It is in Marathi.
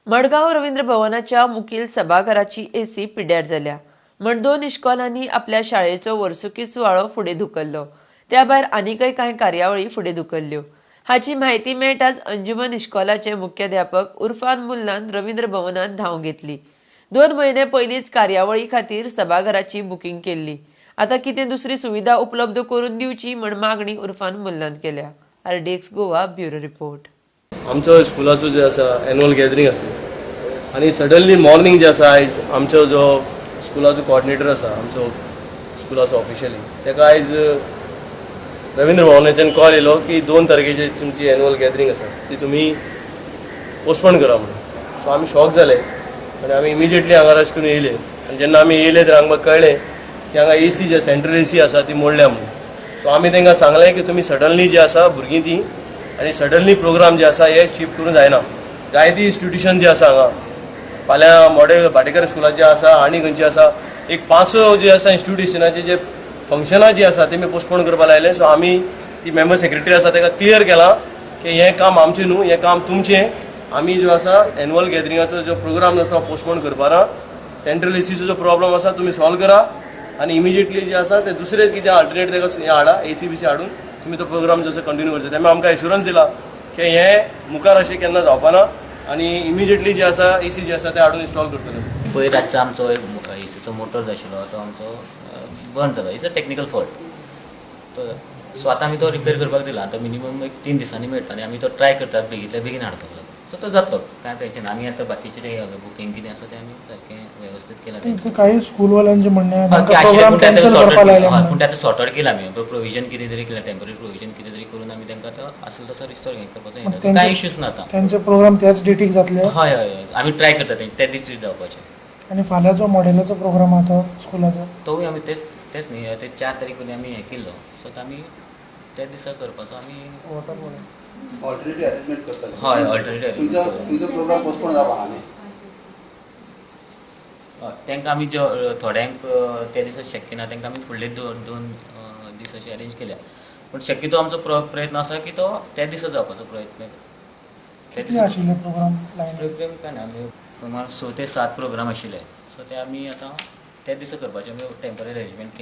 मडगाव रवींद्र भवनाच्या मुखेल सभाघराची एसी पिड्यार जाल्या. म्हण 2 इश्कॉलांनी आपल्या शाळेचो वर्सुकी सुवाळो फुडें धुकल्लो. त्या भायर आनीकय कांय कार्यावळी फुडें धुकल्ल्यो. हाची म्हायती मेळटाच अंजुमन इश्कॉलाचे मुख्याध्यापक उर्फान मुल्लान रवींद्र भवनात धांव घेतली. 2 म्हयने पयलींच कार्यावळी खातीर सभाघराची बुकींग केल्ली. आता कितें दुसरी सुविधा उपलब्ध करून दिवची म्हण मागणी उर्फान मुल्लान केल्या. RDX Goa bureau report. आमचो स्कुलाचो जे आसा एन्युअल गॅदरींग आसलें आनी सडनली मॉर्निंग जे आसा आयज आमचो जो स्कुलाचो कोऑर्डिनेटर आसा आमचो स्कुलाचो ऑफिशियली ताका आयज रवींद्र भवनाच्यान कॉल येयलो की 2 तारखेची तुमची एन्युअल गॅदरींग आसा ती तुमी पोस्टपोन करा म्हणून. सो आमी शॉक जाले आनी आमी इमिजिएटली हांगा रश करून येयले आनी जेन्ना आमी येयले तर म्हाका कळ्ळें की हांगा एसी जे सेंट्रल एसी आसा ती मोडल्या म्हणून. सो आमी तांकां सांगलें की तुमी सडनली जी आसा भुरगीं ती आनी सडनली प्रोग्राम जे आसा हे शिफ्ट करूंक जायना. जायती इन्स्टिट्यूशन जी आसा हांगा फाल्यां मॉडेल भाटेकर स्कुलाची आसा आनी खंयची आसा एक 5 जे आसा इन्स्टिट्यूशनाचे जे फंक्शनां जी आसा तेमी पोस्टपोन करपाक लायले. सो आमी ती मेंबर सेक्रेटरी आसा ताका क्लियर केलां की हें काम आमचें न्हू, हें काम तुमचें. आमी जो आसा एन्युअल गॅदरिंगाचो जो प्रोग्राम आसा पोस्टपोन करपाक ना. सेंट्रल एसीचो जो प्रॉब्लम आसा तुमी सॉल्व करा आनी इमिजिएटली जे आसा ते दुसरे कितें अल्टरनेट ताका हें हाडा एसी बीसी हाडून तुमी तो प्रोग्राम जो आसा कंटिन्यू करचो. तेन्ना आमकां एश्युरन्स दिला की हें मुखार अशें केन्ना जावपाना आनी इमिजिएटली जे आसा एसी जे आसा ते हाडून इन्स्टॉल करतले. पयर रातचो आमचो एसीचो मोटर जो आशिल्लो तो आमचो बंद जालो. It's a technical fault. So आतां आमी तो रिपेर करपाक दिला. आतां मिनिमम एक 3 दिसांनी मेळटा आनी आमी तो ट्राय करतात बेगींतल्या बेगीन हाडपाक. सो तो जातलो, कांय टेन्शन ना. आमी आतां बाकीचें तें बुकींग कितें आसा तें आमी सारकें वेवस्थीत केलां. काही स्कूलवाल्यांचे म्हणणें आहे पूण तें आतां सॉर्ट आउट केलां आमी. प्रोविजन कितें तरी केलां, टेम्पररी प्रोविजन कितें तरी करून आमी तांकां आतां आसलो तसो रिस्टोर करपाचो. कांय इश्यूज ना आतां. त्यांचे प्रोग्राम त्याच डेटीक जातले. हय हय आमी ट्राय करतात त्या दिसा जावपाचें. आणि फाल्यांचो मॉडेलाचो प्रोग्राम आता स्कुलाचो तोय आमी तेच न्ही ते 4 तारीख पर्यंत आमी हें केल्लो. सो आमी त्या दिसा करपाचो आमी ऑल्टरनेटिव्ह अरेंजमेंट करतात. हय ऑल्टरनेटिव्ह तुमचो प्रोग्राम पोस्टपोन जावपा न्ही. तांकां आमी जो थोड्यांक त्या दिसा शक्य ना तांकां आमी फुडले 2 दीस अशे अरेंज केल्या. पूण शक्यतो आमचो प्रयत्न आसा की तो त्या दिसा जावपाचो प्रयत्न. कितले आशिल्ले प्रोग्राम लायन प्रोग्राम काय ना आमी सुमार 6 ते 7 प्रोग्राम आशिल्ले. सो ते आमी आतां त्या दिसा करपाचे आमी टेम्पररी अरेंजमेंट केले.